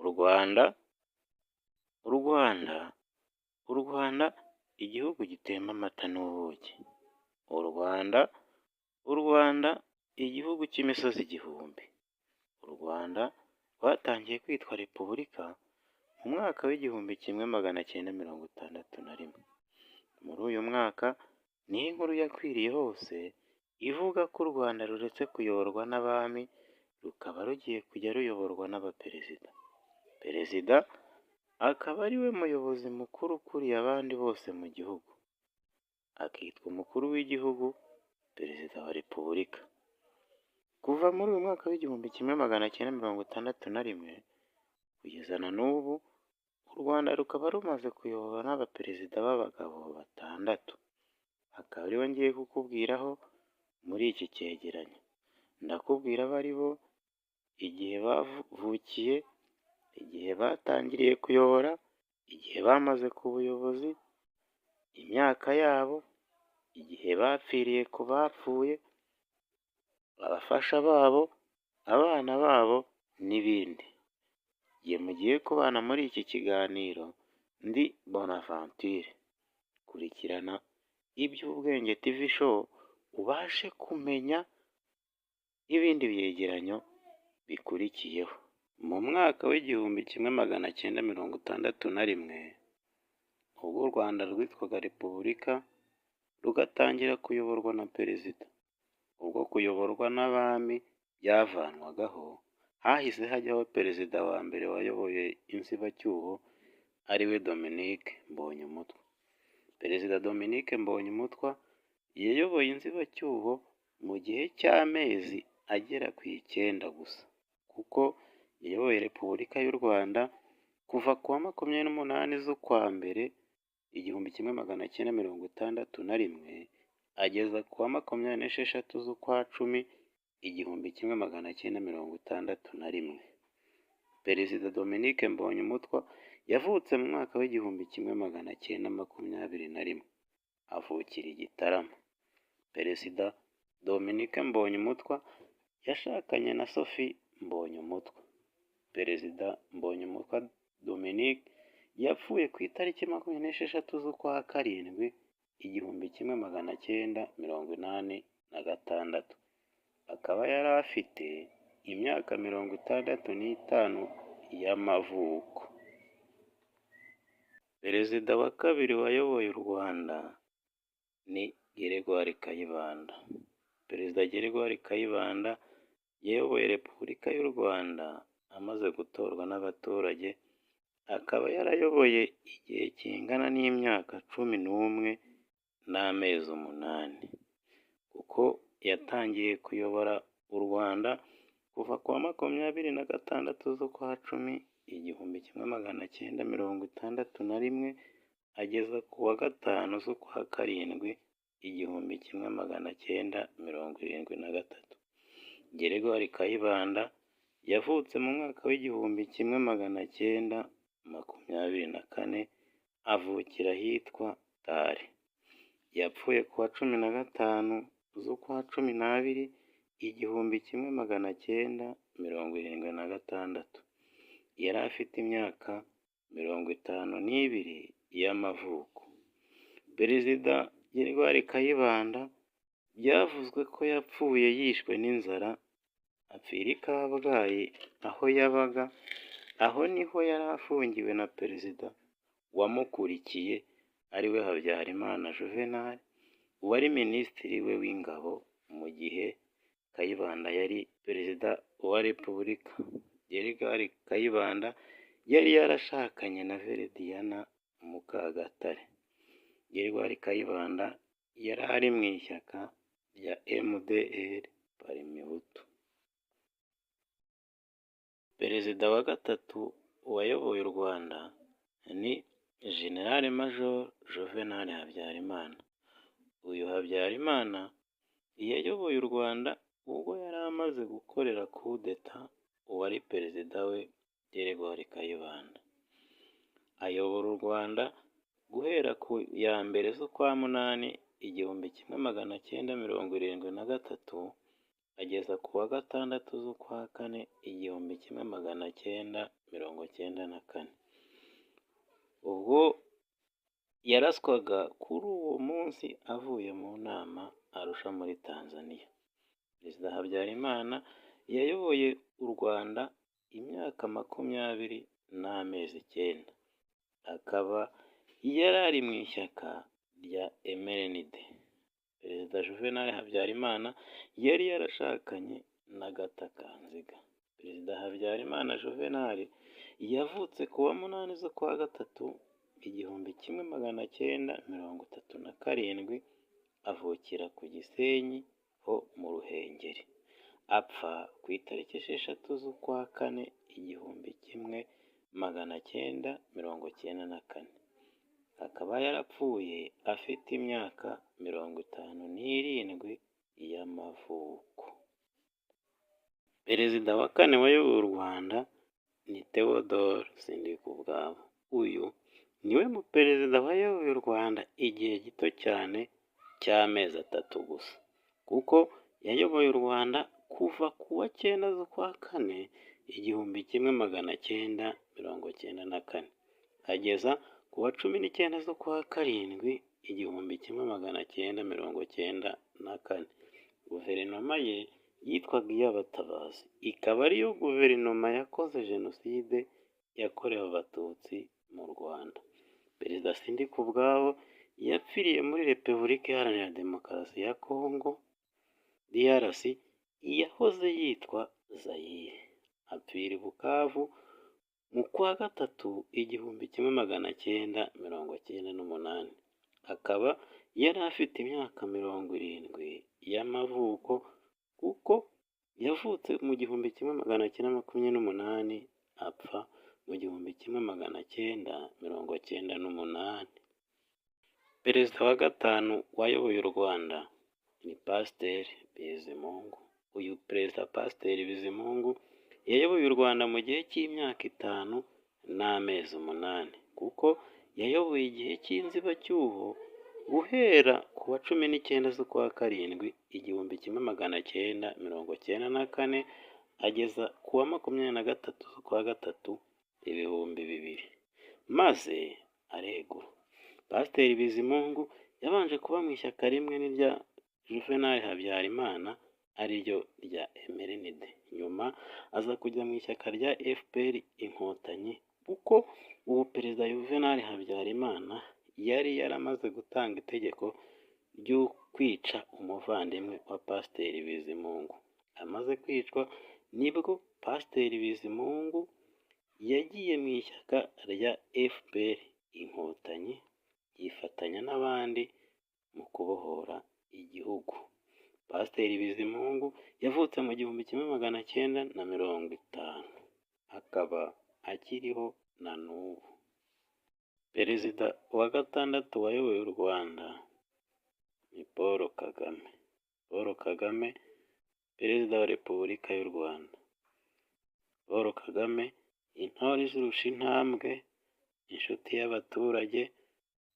Rwanda, u Rwanda, u Rwanda igihugu gitemba amata n'ubuki. U Rwanda, u Rwanda igihugu cy'imisozi igihumbi. U Rwanda rwatangiye kwitwa Repubulika mu mwaka w'igihumbi kimwe magana cyenda mirongo itandatu na rimwe. Muri uyu mwaka niho inkuru yakwiriye hose ivuga ko u Rwanda ruretse kuyoborwa n'abami, rukaba rugiye kujya ruyoborwa n'abaperezida. Perezida akaba ari we muyobozi mukuru ukuriye abandi bose mu gihugu. Akitwa umukuru w'igihugu, perezida wa repubulika. Kuva muri uyu mwaka w'igihumbi kimwe magana cyenda mirongo itandatu na rimwe kugeza na n'ubu, u Rwanda rukaba rumaze kuyoborwa n'abaperezida b'abagabo batandatu. Akaba aribo ngiye kukubwiraho muri iki cyegeranyo. Ndakubwira abo ari bo, igihe bavukiye, igihe batangiriye kuyobora, igihe bamaze ku buyobozi, imyaka yabo, igihe bapfiriye ku bapfuye, abafasha babo, abana babo n'ibindi. Igihe mugiye kubana muri iki kiganiro, ndi Bonaventure. Kurikirana iby'Ubwenge TV show, ubashe kumenya n'ibindi byegeranyo bikurikiyeho. Mu mwaka w'igihumbi kimwe magana cyenda mirongo itandatu na rimwe, ubwo u Rwanda rwitwaga Repubulika, rugatangira kuyoborwa na perezida. Ubwo kuyoborwa n'abami byavanwagaho, hahise hajyaho perezida wa mbere wayoboye inzibacyuho, ariwe Dominique Mbonyumutwa. Perezida Dominique Mbonyumutwa yayoboye inzibacyuho mu gihe cy'amezi agera ku 9 gusa, kuko yayoboye Repubulika y'u Rwanda kuva ku wa 28 z'ukwa mbere igihumbi kimwe magana cyenda mirongo itandatu na rimwe ageza ku wa 26 z'ukwa cumi igihumbi kimwe magana cyenda mirongo itandatu na rimwe. Perezida Dominique Mbonyumutwa yavutse mu mwaka w'igihumbi kimwe magana cyenda makumyabiri na rimwe, avukira i Gitarama. Perezida Dominique Mbonyumutwa yashakanye na Sophie Mbonyumutwa. Perezida Mbonyumutwa Dominique yapfuye ku itariki 26 z'ukwa karindwi igihumbi kimwe magana cyenda mirongo inani na gatandatu. Akaba yari afite imyaka 65 y'amavuko. Perezida wa kabiri wayoboye u Rwanda ni Gregoire Kayibanda. Perezida Gregoire Kayibanda yayoboye Repubulika y'u Rwanda amaze gutorwa n'abaturage, akaba yarayoboye igihe kingana n'imyaka 11 n'amezi 8, kuko yatangiye kuyobora u Rwanda kuva ku wa 26 z'ukwa cumi igihumbi kimwe magana cyenda mirongo itandatu na rimwe ageza ku wa 5 z'ukwa karindwi igihumbi kimwe magana cyenda mirongo irindwi na gatatu. Gregoire Kayibanda yavutse mu mwaka w'igihumbi kimwe magana cyenda makumyabiri na kane, avukira ahitwa Tare. Yapfuye ku wa 15 z'ukwa cumi n'abiri igihumbi kimwe magana cyenda mirongo irindwi na gatandatu. Yari afite imyaka 52 y'amavuko. Perezida Gregoire Kayibanda byavuzwe ko yapfuye yishwe n'inzara, apfira i Kabgayi aho yabaga. Aho niho yari afungiwe na perezida wamukurikiye, ariwe Habyarimana Juvenal, wari minisitiri we w'ingabo mu gihe Kayibanda yari perezida wa Repubulika. Gregoire Kayibanda yari yarashakanye na Verediana Mukagatare. Gregoire Kayibanda yari ari mu ishyaka rya MDR Parmehutu. Perezida wa gatatu wayoboye u Rwanda ni General Major Juvenal Habyarimana. Uyu Habyarimana yayoboye u Rwanda ubwo yari amaze gukorera coup d'etat uwari perezida we Gregoire Kayibanda. Ayobora u Rwanda guhera ku ya mbere z'ukwa munani igihumbi kimwe magana cyenda mirongo irindwi na gatatu ageza ku wa gatandatu z'ukwa kane 1994. Ubwo yaraswaga kuri uwo munsi avuye mu nama Arusha muri Tanzania. Perezida Habyarimana yayoboye u Rwanda imyaka 29, akaba yari ari mu ishyaka rya MRND. Perezida Juvenal Habyarimana yari yarashakanye na Agatha Kanziga. Perezida Habyarimana Juvenal yavutse ku wa 8 z'ukwa gatatu 1937, avukira ku Gisenyi ho mu Ruhengeri, apfa ku itariki 6 z'ukwa kane 1994. Akaba yarapfuye afite imyaka 57 y'amavuko. Perezida wa kane wayoboye u Rwanda ni Theodore Sindikubwabo. Uyu niwe muperezida wayoboye u Rwanda igihe gito cyane cy'amezi 3 gusa, kuko yayoboye u Rwanda kuva ku wa 9 z'ukwa kane 1994 ageza ku wa 19 z'ukwa karindwi 1994. Guverinoma ye yitwaga iy'abatabazi, ikaba ariyo guverinoma yakoze jenoside yakorewe Abatutsi mu Rwanda. Perezida Sindikubwabo yapfiriye muri Repubulika Iharanira Demokarasi ya Kongo DRC, yahoze yitwa Zaire. Apfira i Bukavu mu kwa gatatu 1998. Akaba yari afite imyaka 70 y'amavuko, kuko yavutse mu 1928, apfa mu 1998. Perezida wa gatanu wayoboye u Rwanda ni Pasiteri Bizimungu. Uyu Perezida Pasiteri Bizimungu yayoboye u Rwanda mu gihe cy'imyaka 5 n'amezi 8, kuko yayoboye igihe cy'inzibacyuho guhera ku wa 19 z'ukwa karindwi 1994 ageza ku wa 23 z'ukwa gatatu 2000, maze aregura. Pasiteri Bizimungu yabanje kuba mu ishyaka rimwe n'irya Juvenal Habyarimana, ariryo rya MRND. Nyuma aza kujya mu ishyaka rya FPR Inkotanyi, kuko ubu Perezida Juvenal Habyarimana yari yaramaze gutanga itegeko ryo kwica umuvandimwe wa Pasiteri Bizimungu. Amaze kwicwa nibwo Pasiteri Bizimungu yagiye mu ishyaka rya FPR Inkotanyi, yifatanya n'abandi mu kubohora igihugu. Pasiteri Bizimungu yavutse mu 1950, akaba akiriho na n'ubu. Perezida wa gatandatu wayoboye u Rwanda ni Paul Kagame. Paul Kagame, Perezida wa Repubulika y'u Rwanda. Paul Kagame, intore izirusha intambwe, inshuti y'abaturage,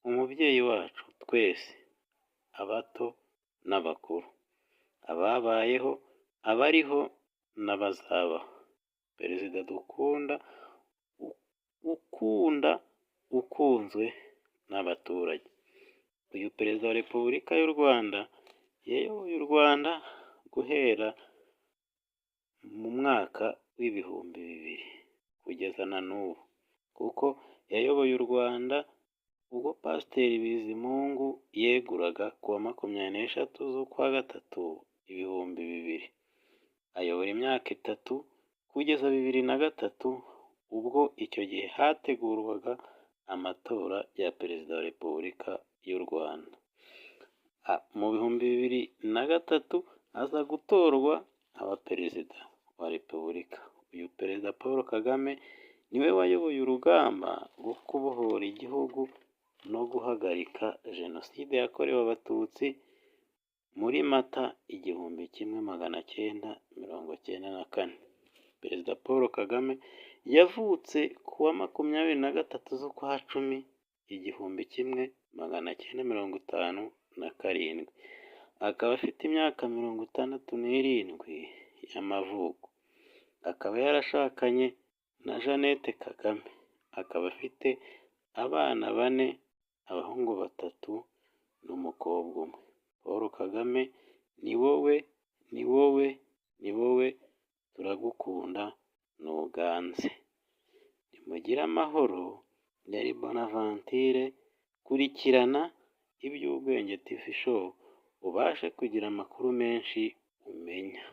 umubyeyi wacu twese, abato n'abakuru, ababayeho, abariho n'abazabaho. Perezida dukunda, ukunzwe n'abaturage. Uyu Perezida wa Repubulika y'u Rwanda yayoboye u Rwanda guhera mu mwaka w'2000 kugeza na n'ubu, kuko yayoboye u Rwanda ubwo Pasiteri Bizimungu yeguraga ku wa 23 z'ukwa gatatu 2000. Ayobora imyaka 3 kugeza 2003, ubwo icyo gihe hategurwaga amatora ya Perezida wa Repubulika y'u Rwanda. Mu 2003 aza gutorwa abaperezida wa Repubulika. Uyu Perezida Paul Kagame niwe wayoboye urugamba rwo kubohora igihugu no guhagarika jenoside yakorewe Abatutsi muri Mata 1994. Perezida Paul Kagame yavutse ku wa 23 z'ukwa cumi 1957, akaba afite imyaka 67 y'amavuko, akaba yarashakanye na Jeannette Kagame, akaba afite abana 4, abahungu 3 n'umukobwa umwe. Paul Kagame ni wowe, ni wowe, ni wowe, turagukunda ntuganze. Nimugire amahoro, yari Bonaventure, kurikirana iby'Ubwenge TV Show ubashe kugira amakuru menshi umenya.